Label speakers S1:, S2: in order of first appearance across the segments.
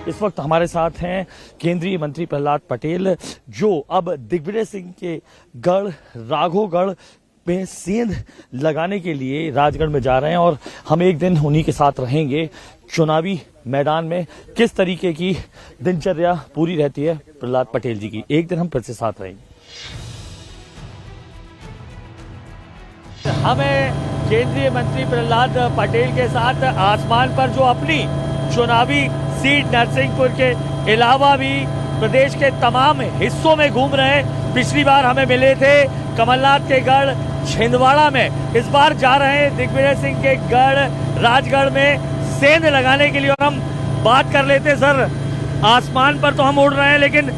S1: इस वक्त हमारे साथ हैं केंद्रीय मंत्री प्रहलाद पटेल, जो अब दिग्विजय सिंह के गढ़ राघोगढ़ में सेंध लगाने के लिए राजगढ़ में जा रहे हैं और हम एक दिन उन्हीं के साथ रहेंगे। चुनावी मैदान में किस तरीके की दिनचर्या पूरी रहती है प्रहलाद पटेल जी की, एक दिन हम फिर से साथ रहेंगे। हमें केंद्रीय मंत्री प्रहलाद पटेल के साथ आसमान पर जो अपनी चुनावी सीट नरसिंहपुर के अलावा भी प्रदेश के तमाम हिस्सों में घूम रहे हैं। पिछली बार हमें मिले थे कमलनाथ के गढ़ छिंदवाड़ा में, इस बार जा रहे हैं दिग्विजय सिंह के गढ़ राजगढ़ में सेंध लगाने के लिए। और हम बात कर लेते हैं सर, आसमान पर तो हम उड़ रहे हैं लेकिन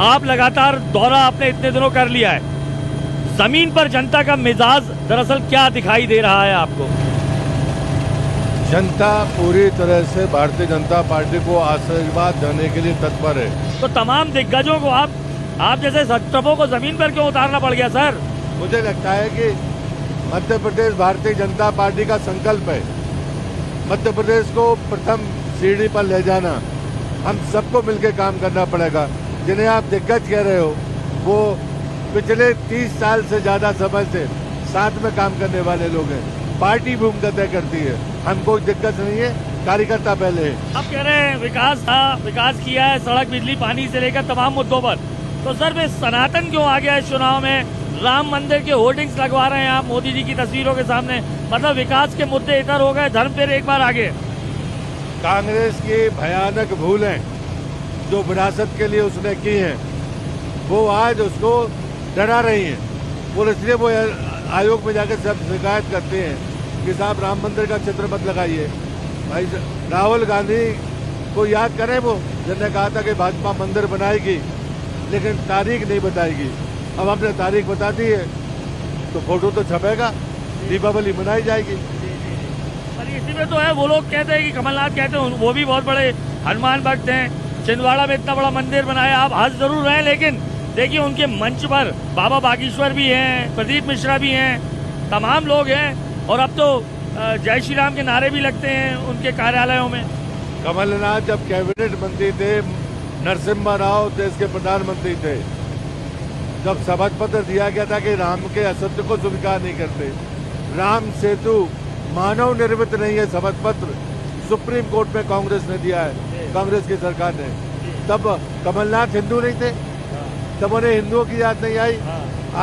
S1: आप लगातार दौरा आपने इतने दिनों कर लिया है, जमीन पर जनता का मिजाज दरअसल क्या दिखाई दे रहा है आपको?
S2: जनता पूरी तरह से भारतीय जनता पार्टी को आशीर्वाद देने के लिए तत्पर है।
S1: तो तमाम दिग्गजों को आप जैसे सत्रपों को जमीन पर क्यों उतारना पड़ गया सर?
S2: मुझे लगता है कि मध्य प्रदेश भारतीय जनता पार्टी का संकल्प है। मध्य प्रदेश को प्रथम सीढ़ी पर ले जाना, हम सबको मिलकर काम करना पड़ेगा। जिन्हें आप दिग्गज कह रहे हो वो पिछले 30 साल से ज्यादा समय से साथ में काम करने वाले लोग हैं। पार्टी भूमिका तय करती है, हमको दिक्कत नहीं है, कार्यकर्ता पहले है।
S1: आप कह रहे हैं विकास किया है, सड़क बिजली पानी से लेकर तमाम मुद्दों पर, तो सर वे सनातन क्यों आ गया इस चुनाव में? राम मंदिर के होर्डिंग्स लगवा रहे हैं आप मोदी जी की तस्वीरों के सामने, मतलब विकास के मुद्दे इधर हो गए, धर्म फिर एक बार आगे।
S2: कांग्रेस की भयानक भूलें जो विरासत के लिए उसने की है, वो आज उसको डरा रही है। वो इसलिए वो आयोग में जाकर सब शिकायत करते हैं कि साहब राम मंदिर का चित्र मत लगाइए। भाई राहुल गांधी को याद करें, वो जिन्होंने कहा था कि भाजपा मंदिर बनाएगी लेकिन तारीख नहीं बताएगी। अब हमने तारीख बता दी है तो फोटो तो छपेगा, दीपावली मनाई जाएगी।
S1: पर इसी में तो है, वो लोग कहते हैं कि कमलनाथ कहते हैं वो भी बहुत बड़े हनुमान भक्त हैं, छिंदवाड़ा में इतना बड़ा मंदिर बनाया। आप हंस जरूर रहे हैं लेकिन देखिए उनके मंच पर बाबा बागेश्वर भी हैं, प्रदीप मिश्रा भी हैं, तमाम लोग हैं और अब तो जय श्री राम के नारे भी लगते हैं उनके कार्यालयों में।
S2: कमलनाथ जब कैबिनेट मंत्री थे, नरसिम्हा राव देश के प्रधानमंत्री थे, जब शपथ पत्र दिया गया था कि राम के असत्य को स्वीकार नहीं करते। राम सेतु मानव निर्मित नहीं है, शपथ पत्र सुप्रीम कोर्ट में कांग्रेस ने दिया है, कांग्रेस की सरकार ने। तब कमलनाथ हिंदू नहीं थे, तब उन्हें हिंदुओं की याद नहीं आई।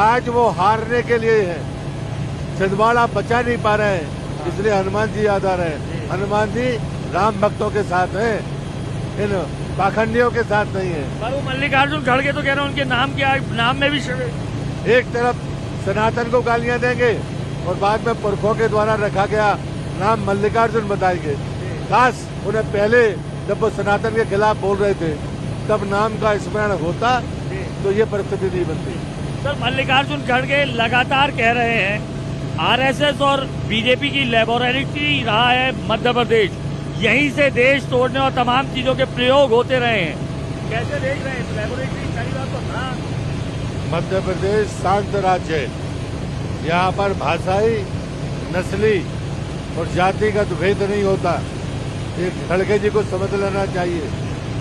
S2: आज वो हारने के लिए है, छिंदवाड़ा बचा नहीं पा रहे हैं, इसलिए हनुमान जी याद आ रहे हैं। हनुमान जी राम भक्तों के साथ हैं, इन पाखंडियों के साथ नहीं है।
S1: पर वो मल्लिकार्जुन खड़गे तो कह रहे हैं उनके नाम में भी
S2: एक तरफ सनातन को गालियां देंगे और बाद में पुरखों के द्वारा रखा गया नाम मल्लिकार्जुन बताएंगे। काश उन्हें पहले जब वो सनातन के खिलाफ बोल रहे थे तब नाम का स्मरण होता तो ये परिस्थिति नहीं बनती।
S1: सर मल्लिकार्जुन खड़गे लगातार कह रहे हैं आरएसएस और बीजेपी की लैबोरेटरी रहा है मध्य प्रदेश, यहीं से देश तोड़ने और तमाम चीजों के प्रयोग होते रहे हैं। कैसे देख रहे हैं लैबोरेटरी? पहली बात तो था
S2: मध्य प्रदेश शांत राज्य है, यहाँ पर भाषाई, नस्ली और जातिगत भेद नहीं होता। एक खड़गे जी को समझ लेना चाहिए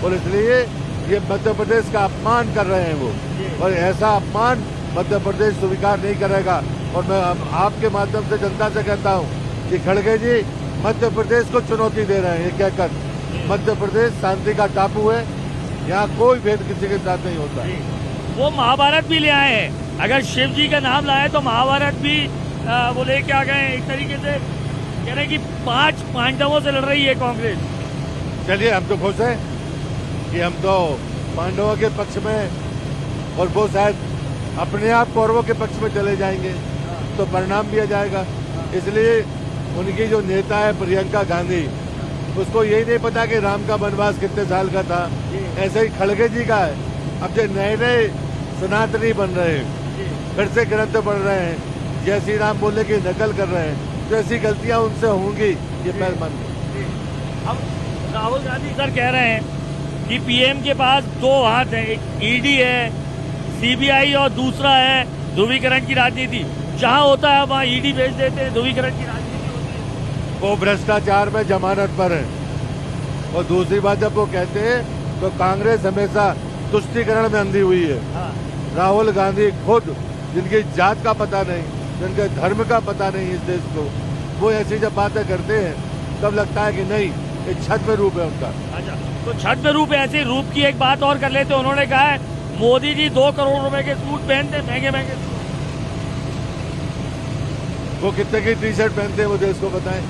S2: और इसलिए ये मध्य प्रदेश का अपमान कर रहे हैं वो, और ऐसा अपमान मध्य प्रदेश स्वीकार नहीं करेगा। और मैं आपके माध्यम से जनता से कहता हूँ कि खड़गे जी मध्य प्रदेश को चुनौती दे रहे हैं, ये कहकर मध्य प्रदेश शांति का टापू है, यहाँ कोई भेद किसी के साथ नहीं होता।
S1: वो महाभारत भी ले आए हैं, अगर शिव जी का नाम लाए तो महाभारत भी वो लेके आ गए। एक तरीके से कह रहे हैं कि 5 पांडवों से लड़ रही है कांग्रेस।
S2: चलिए हम तो खुश हैं कि हम तो पांडवों के पक्ष में और वो शायद अपने आप कौरवों के पक्ष में चले जाएंगे तो परिणाम भी आ जाएगा। इसलिए उनकी जो नेता है प्रियंका गांधी, उसको यही नहीं पता कि राम का वनवास कितने साल का था, ऐसे ही खड़गे जी का है। अब जो नए नए सनातनी बन रहे हैं, फिर से ग्रंथ पढ़ रहे हैं, जय श्री राम बोलने की नकल कर रहे हैं, तो ऐसी गलतियां उनसे होंगी, ये मैं मानता।
S1: अब राहुल गांधी सर कह रहे हैं कि पीएम के पास 2 हाथ हैं, एक ईडी है, सीबीआई और दूसरा है ध्रुवीकरण की राजनीति। जहां होता है वहां ईडी भेज देते हैं, ध्रुवीकरण की राजनीति होती है।
S2: वो भ्रष्टाचार में जमानत पर है, और दूसरी बात, जब वो कहते हैं तो कांग्रेस हमेशा तुष्टीकरण में अंधी हुई है।
S1: हाँ।
S2: राहुल गांधी खुद, जिनकी जात का पता नहीं, जिनके धर्म का पता नहीं इस देश को, वो ऐसी जब बातें करते हैं तब लगता है कि नहीं, ये छठ में रूप है उनका।
S1: अच्छा, तो छठ में रूप है। ऐसे रूप की एक बात और कर लेते, उन्होंने कहा है मोदी जी 2 करोड़ रुपए के सूट पहनते, महंगे महंगे सूट।
S2: वो कितने की टी शर्ट पहनते हैं मुझे इसको बताएं।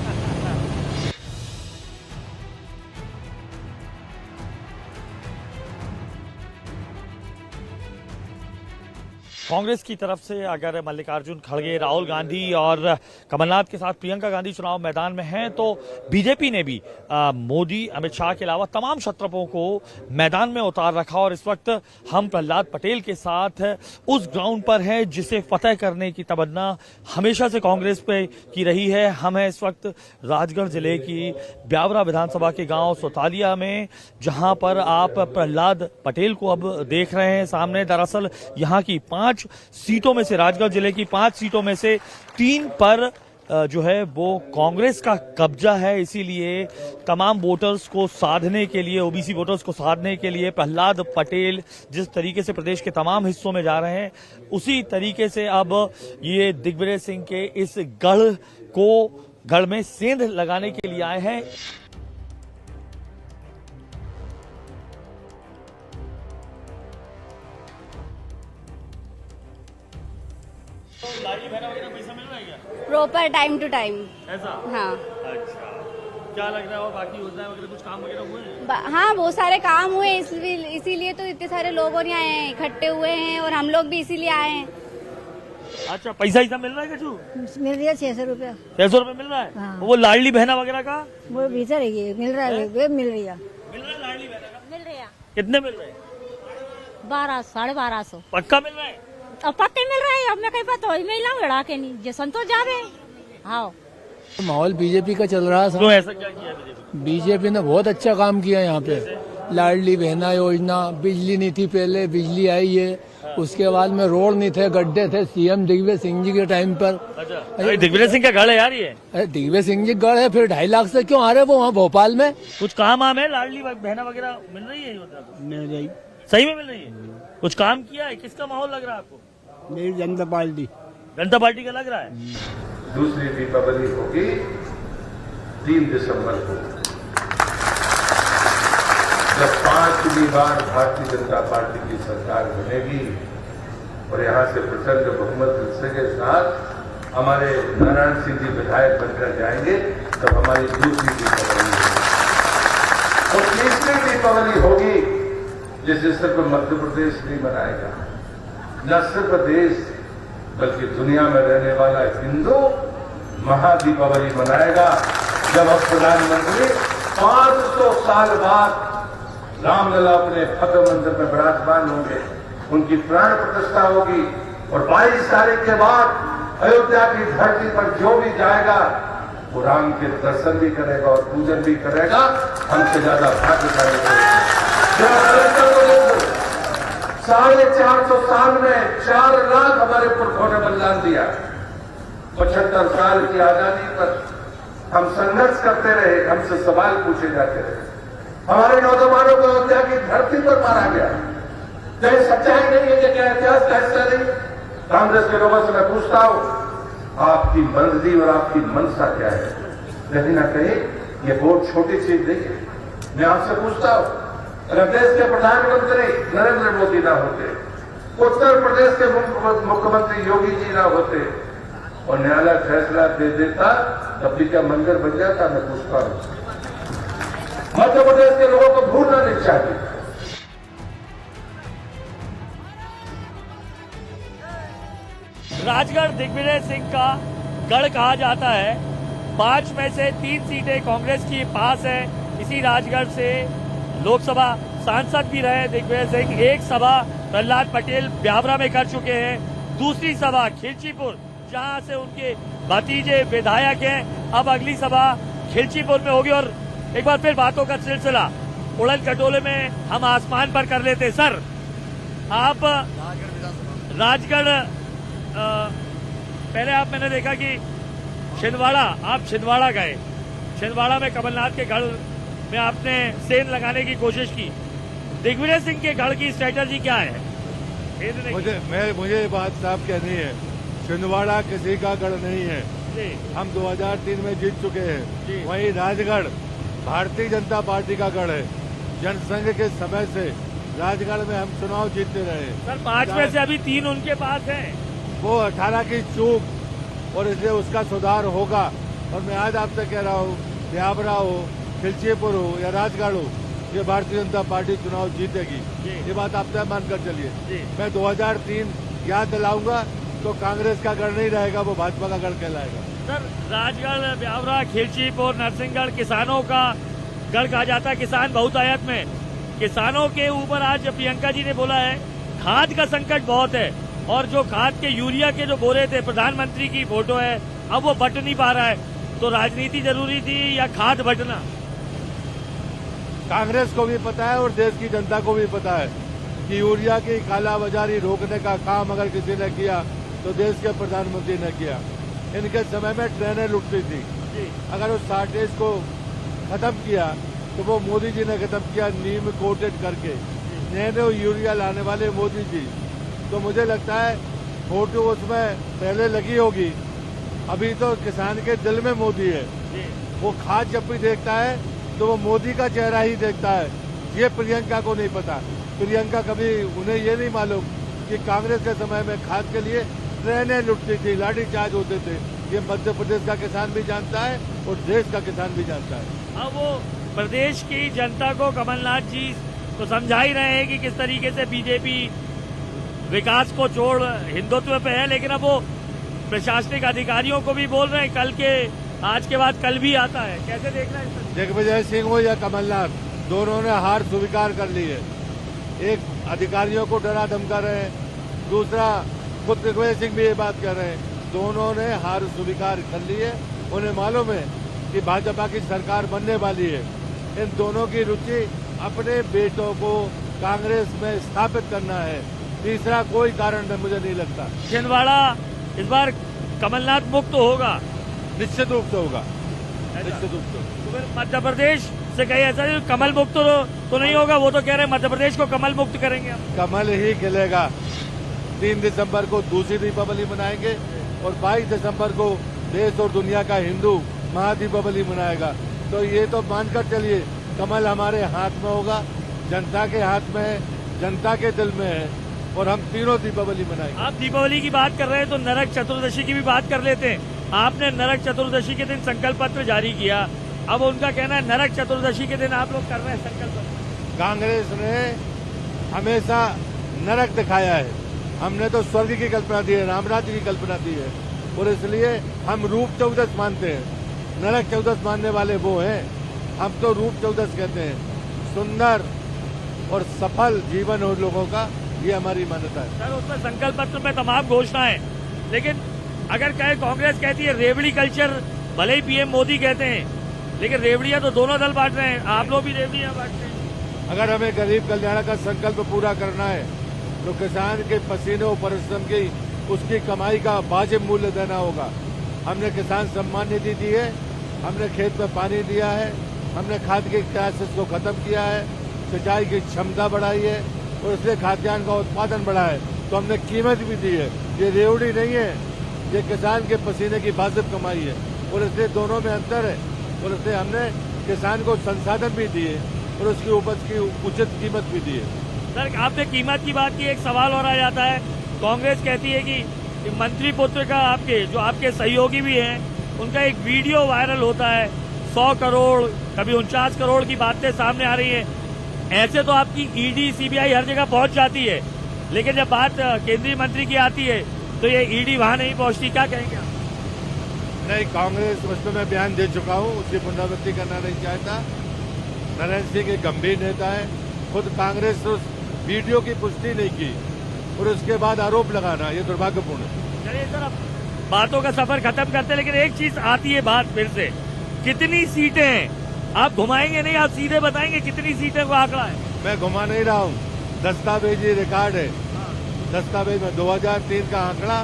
S1: कांग्रेस की तरफ से अगर मल्लिकार्जुन खड़गे, राहुल गांधी और कमलनाथ के साथ प्रियंका गांधी चुनाव मैदान में हैं, तो बीजेपी ने भी मोदी, अमित शाह के अलावा तमाम क्षत्रपों को मैदान में उतार रखा। और इस वक्त हम प्रहलाद पटेल के साथ उस ग्राउंड पर हैं जिसे फतेह करने की तमन्ना हमेशा से कांग्रेस पे की रही है। हम हैं इस वक्त राजगढ़ जिले की ब्यावरा विधानसभा के गांव सोतालिया में, जहां पर आप प्रहलाद पटेल को अब देख रहे हैं सामने। दरअसल यहां की 5 सीटों में से, राजगढ़ जिले की 5 सीटों में से 3 पर जो है वो कांग्रेस का कब्जा है। इसीलिए तमाम वोटर्स को साधने के लिए, ओबीसी वोटर्स को साधने के लिए प्रहलाद पटेल जिस तरीके से प्रदेश के तमाम हिस्सों में जा रहे हैं, उसी तरीके से अब ये दिग्विजय सिंह के इस गढ़ में सेंध लगाने के लिए आए हैं। पैसा मिल रहा है क्या?
S3: Proper time to time.
S1: ऐसा?
S3: हाँ।
S1: अच्छा, क्या लग रहा है और बाकी योजनाएं वगैरह कुछ काम वगैरह हुए हैं?
S3: हाँ, बहुत सारे काम हुए, इसीलिए तो इतने सारे लोग और यहाँ इकट्ठे हुए हैं, और हम लोग भी इसीलिए आए हैं।
S1: अच्छा, पैसा ऐसा मिल रहा है कचू?
S3: मिल रहा है 600 रुपया।
S1: 600 रुपये मिल रहा है?
S3: हाँ।
S1: वो लाडली बहना वगैरह का?
S3: वो भीतर है, मिल रहा है, वे मिल रही है।
S1: मिल रहा है लाडली बहना का?
S3: मिल रही है।
S1: कितने मिल रहे हैं?
S3: 1200, 1250।
S1: पक्का मिल रहा है?
S3: अब पक्के मिल रहा है, अब मैं कहीं पता हो मैं लाऊं लड़ा के नहीं, जे संतोष जावे। हाँ,
S4: माहौल बीजेपी का चल रहा
S1: क्यों
S4: था।
S1: ऐसा क्या किया बीजेपी?
S4: बीजेपी ने बहुत अच्छा काम किया यहाँ पे। लाडली बहना योजना, बिजली नहीं थी पहले, बिजली आई है। उसके बाद में रोड नहीं थे, गड्ढे थे सीएम दिग्विजय सिंह जी के टाइम पर।
S1: अच्छा, अरे दिग्विजय सिंह का गढ़ है यार ये।
S4: अरे दिग्विजय सिंह जी गढ़ है, फिर 2.5 लाख से क्यों आ रहे वो वहाँ भोपाल में?
S1: कुछ काम आम है? लाडली बहना वगैरह मिल रही है योजना?
S4: मिल रही,
S1: सही में मिल रही है? कुछ काम किया है? किसका माहौल लग रहा है आपको?
S4: मेरी जनता पार्टी।
S1: जनता पार्टी का लग रहा है?
S5: दूसरी दीपावली होगी 3 दिसंबर को, जब 5वीं बार भारतीय जनता पार्टी की सरकार बनेगी और यहाँ से प्रचंड बहुमत के साथ हमारे नारायण सिंह जी विधायक बनकर जाएंगे, तब हमारी दूसरी दीपावली होगी। और तीसरी दीपावली होगी जिसे सिर्फ मध्य प्रदेश नहीं मनाएगा, न सिर्फ देश बल्कि दुनिया में रहने वाला हिंदू महादीपावली मनाएगा, जब अब प्रधानमंत्री 500 साल बाद रामलला अपने भव्य मंदिर में विराजमान होंगे, उनकी प्राण प्रतिष्ठा होगी, और 22 तारीख के बाद अयोध्या की धरती पर जो भी जाएगा वो राम के दर्शन भी करेगा और पूजन भी करेगा। हमसे ज्यादा भाग्यशाली होगा। 450 साल में 4 लाख हमारे पुरखों ने बलिदान दिया। 75 साल की आजादी पर हम संघर्ष करते रहे, हमसे सवाल पूछे जाते रहे, हमारे नौजवानों को अयोध्या की धरती पर मारा गया। क्या सच्चाई नहीं है? क्या इतिहास का हिस्सा नहीं? कांग्रेस के लोगों से मैं पूछता हूं, आपकी मर्जी और आपकी मंशा क्या है? कहीं ना कहीं ये बहुत छोटी चीज नहीं है। मैं आपसे पूछता हूं, अगर देश के प्रधानमंत्री नरेंद्र मोदी ना होते, उत्तर प्रदेश के मुख्यमंत्री योगी जी ना होते और न्यायालय फैसला दे देता, तब भी क्या मंदिर बन जाता? मैं पूछता हूं। मध्य प्रदेश के लोगों को भूलना नहीं चाहिए।
S1: राजगढ़ दिग्विजय सिंह का गढ़ कहा जाता है। 5 में से 3 सीटें कांग्रेस की पास है। इसी राजगढ़ से लोकसभा सांसद भी रहे दिग्विजय सिंह। एक सभा प्रहलाद पटेल ब्यावरा में कर चुके हैं, दूसरी सभा खिलचीपुर, जहां से उनके भतीजे विधायक हैं। अब अगली सभा खिलचीपुर में होगी। और एक बार फिर बातों का सिलसिला उड़न खटोले में हम आसमान पर कर लेते। सर, आप राजगढ़ पहले मैंने देखा कि छिंदवाड़ा, आप छिंदवाड़ा गए। छिंदवाड़ा में कमलनाथ के गढ़ में आपने सेंध लगाने की कोशिश की। दिग्विजय सिंह के गढ़ की स्ट्रेटजी क्या है?
S2: मुझे ये बात साफ कहनी है, छिंदवाड़ा किसी का गढ़ नहीं है।
S1: जी।
S2: हम 2003 में जीत चुके
S1: जी।
S2: हैं। वहीं राजगढ़ भारतीय जनता पार्टी का गढ़ है। जनसंघ के समय से राजगढ़ में हम चुनाव जीतते रहे।
S1: सर 5 में से अभी 3 उनके पास हैं।
S2: वो 18 की चूक और इसलिए उसका सुधार होगा। और मैं आज आपसे कह रहा हूँ, ब्यावरा हो, खिलचीपुर हो या राजगढ़ हो, ये भारतीय जनता पार्टी चुनाव जीतेगी। ये बात आप तय मानकर चलिए। मैं 2003 याद दिलाऊंगा तो कांग्रेस का गढ़ नहीं रहेगा, वो भाजपा का गढ़ कहलाएगा।
S1: सर राजगढ़, ब्यावरा, खिलचीपुर, नरसिंहगढ़ किसानों का गढ़ कहा जाता है। किसान बहुतायत में किसानों के ऊपर आज प्रियंका जी ने बोला है खाद का संकट बहुत है, और जो खाद के यूरिया के जो बोरे थे, प्रधानमंत्री की फोटो है, अब वो बट नहीं पा रहा है। तो राजनीति जरूरी थी या खाद बटना?
S2: कांग्रेस को भी पता है और देश की जनता को भी पता है कि यूरिया की कालाबाजारी रोकने का काम अगर किसी ने किया तो देश के प्रधानमंत्री ने किया। इनके समय में ट्रेनें लुटती थी, अगर उस शॉर्टेज को खत्म किया तो वो मोदी जी ने खत्म किया, नीम कोटेड करके। नैनो यूरिया लाने वाले मोदी जी। तो मुझे लगता है फोटो उसमें पहले लगी होगी, अभी तो किसान के दिल में मोदी है। वो खाद जब भी देखता है तो वो मोदी का चेहरा ही देखता है। ये प्रियंका को नहीं पता। प्रियंका कभी उन्हें ये नहीं मालूम कि कांग्रेस के समय में खाद के लिए ट्रेनें लुटती थी, लाठीचार्ज होते थे। ये मध्य प्रदेश का किसान भी जानता है और देश का किसान भी जानता है।
S1: अब वो प्रदेश की जनता को कमलनाथ जी तो समझा ही रहे हैं कि किस तरीके से बीजेपी विकास को छोड़ हिंदुत्व पे है, लेकिन अब वो प्रशासनिक अधिकारियों को भी बोल रहे हैं कल के आज के बाद कल भी आता है। कैसे देखना है?
S2: दिग्विजय सिंह हो या कमलनाथ, दोनों ने हार स्वीकार कर ली है। एक अधिकारियों को डरा धमका रहे हैं, दूसरा खुद दिग्विजय सिंह भी ये बात कह रहे हैं। दोनों ने हार स्वीकार कर ली है। उन्हें मालूम है कि भाजपा की सरकार बनने वाली है। इन दोनों की रुचि अपने बेटों को कांग्रेस में स्थापित करना है, तीसरा कोई कारण मुझे नहीं लगता।
S1: छिंदवाड़ा इस बार कमलनाथ मुक्त होगा?
S2: निश्चित रूप से होगा, निश्चित रूप से।
S1: तो फिर मध्य प्रदेश से कहीं ऐसा नहीं, कमल मुक्त तो नहीं होगा? वो तो कह रहे हैं मध्य प्रदेश को कमल मुक्त करेंगे हम।
S2: कमल ही खिलेगा। 3 दिसंबर को दूसरी दीपावली मनाएंगे और 22 दिसंबर को देश और दुनिया का हिंदू महादीपावली मनाएगा। तो ये तो मानकर चलिए कमल हमारे हाथ में होगा, जनता के हाथ में है, जनता के दिल में है, और हम तीनों दीपावली मनाएंगे।
S1: आप दीपावली की बात कर रहे हैं तो नरक चतुर्दशी की भी बात कर लेते हैं। आपने नरक चतुर्दशी के दिन संकल्प पत्र जारी किया, अब उनका कहना है नरक चतुर्दशी के दिन आप लोग कर रहे हैं संकल्प पत्र।
S2: कांग्रेस ने हमेशा नरक दिखाया है, हमने तो स्वर्ग की कल्पना दी है, रामराज्य की कल्पना दी है, और इसलिए हम रूप चौदस मानते हैं। नरक चौदस मानने वाले वो हैं, हम तो रूप चौदस कहते हैं। सुंदर और सफल जीवन हो लोगों का, ये हमारी मान्यता है।
S1: सर उसमें संकल्प पत्र में तमाम घोषणाएं, लेकिन अगर कहे कांग्रेस कहती है रेवड़ी कल्चर, भले ही पीएम मोदी कहते हैं, लेकिन रेवड़ियां तो दोनों दल बांट रहे हैं, आप लोग भी रेवड़ियां बांटते हैं।
S2: अगर हमें गरीब कल्याण का संकल्प पूरा करना है तो किसान के पसीने और परिश्रम की उसकी कमाई का वाजिब मूल्य देना होगा। हमने किसान सम्मान निधि दी है, हमने खेत में पानी दिया है, हमने खाद की क्राइसिस को खत्म किया है, सिंचाई की क्षमता बढ़ाई है और इसलिए खाद्यान्न का उत्पादन बढ़ा है। तो हमने कीमत भी दी है। ये रेवड़ी नहीं है, ये किसान के पसीने की वाजिब कमाई है, और इसलिए दोनों में अंतर है। और इसलिए हमने किसान को संसाधन भी दिए और उसकी उपज की उचित कीमत भी दी है।
S1: सर आपने कीमत की बात की, एक सवाल और आ जाता है। कांग्रेस कहती है कि मंत्री पुत्र का आपके जो आपके सहयोगी भी हैं, उनका एक वीडियो वायरल होता है, 100 करोड़ कभी 49 करोड़ की बातें सामने आ रही है। ऐसे तो आपकी ईडी सीबीआई हर जगह पहुंच जाती है, लेकिन जब बात केंद्रीय मंत्री की आती है तो ये ईडी वहां नहीं पहुंचती। क्या कहेंगे आप?
S2: नहीं, कांग्रेस उस पर मैं बयान दे चुका हूँ, उसकी पुनरावृत्ति करना नहीं चाहता। नरेंद्र सिंह एक गंभीर नेता है, खुद कांग्रेस उस वीडियो की पुष्टि नहीं की और उसके बाद आरोप लगाना ये दुर्भाग्यपूर्ण है।
S1: चलिए सर, अब बातों का सफर खत्म करते हैं, लेकिन एक चीज आती है बात फिर से, कितनी सीटें हैं? आप घुमाएंगे नहीं, आप सीधे बताएंगे कितनी सीटें को आंकड़ा है?
S2: मैं घुमा नहीं रहा हूँ, दस्तावेजी रिकॉर्ड है। दस्तावेज में 2003 का आंकड़ा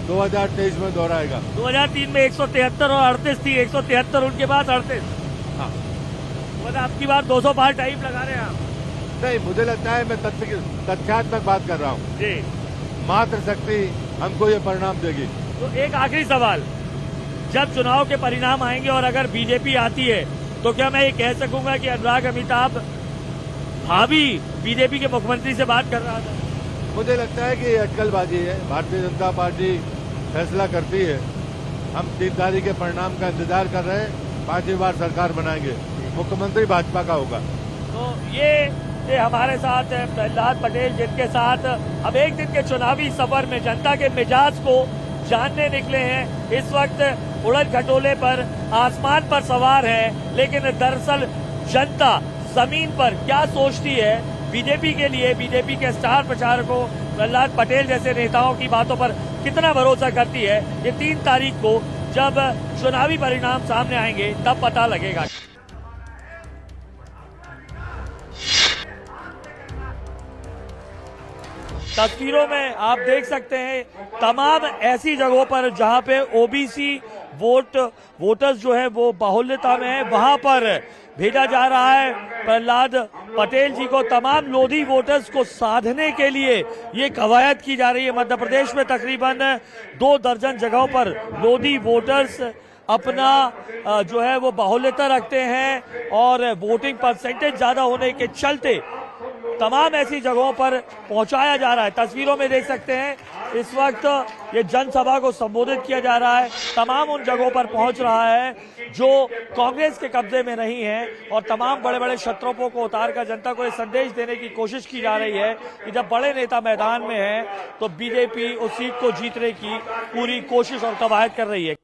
S2: 2023 में दोहराएगा।
S1: 2003 में 173 और 38 थी, 173 उनके पास 38।
S2: हाँ,
S1: मतलब आपकी बार 200 बार टाइम लगा रहे हैं आप?
S2: नहीं, मुझे लगता है मैं तथ्यात्मक बात कर रहा हूँ।
S1: जी।
S2: मात्र शक्ति हमको ये परिणाम देगी।
S1: तो एक आखिरी सवाल, जब चुनाव के परिणाम आएंगे और अगर बीजेपी आती है तो क्या मैं ये कह सकूंगा कि अनुराग अमिताभ भावी बीजेपी के मुख्यमंत्री से बात कर रहा था?
S2: मुझे लगता है कि ये अटकलबाजी है। भारतीय जनता पार्टी फैसला करती है। हम 3 तारीख के परिणाम का इंतजार कर रहे हैं। 5वीं बार सरकार बनाएंगे, मुख्यमंत्री भाजपा का होगा।
S1: तो ये हमारे साथ है प्रहलाद पटेल, जिनके साथ अब एक दिन के चुनावी सफर में जनता के मिजाज को जानने निकले हैं। इस वक्त उड़न खटोले पर आसमान पर सवार है, लेकिन दरअसल जनता जमीन पर क्या सोचती है, बीजेपी के लिए बीजेपी के स्टार प्रचारकों प्रहलाद पटेल जैसे नेताओं की बातों पर कितना भरोसा करती है, ये 3 तारीख को जब चुनावी परिणाम सामने आएंगे तब पता लगेगा। तस्वीरों में आप देख सकते हैं तमाम ऐसी जगहों पर जहां पे ओबीसी वोटर्स जो है वो बाहुल्यता में है, वहां पर भेजा जा रहा है प्रहलाद पटेल जी को। तमाम लोधी वोटर्स को साधने के लिए ये कवायद की जा रही है। मध्य प्रदेश में तकरीबन 2 दर्जन जगहों पर लोधी वोटर्स अपना जो है वो बाहुल्यता रखते हैं और वोटिंग परसेंटेज ज्यादा होने के चलते तमाम ऐसी जगहों पर पहुंचाया जा रहा है। तस्वीरों में देख सकते हैं इस वक्त ये जनसभा को संबोधित किया जा रहा है। तमाम उन जगहों पर पहुंच रहा है जो कांग्रेस के कब्जे में नहीं है और तमाम बड़े बड़े शत्रुओं को उतारकर जनता को ये संदेश देने की कोशिश की जा रही है कि जब बड़े नेता मैदान में हैं तो बीजेपी उस सीट को जीतने की पूरी कोशिश और कवायद कर रही है।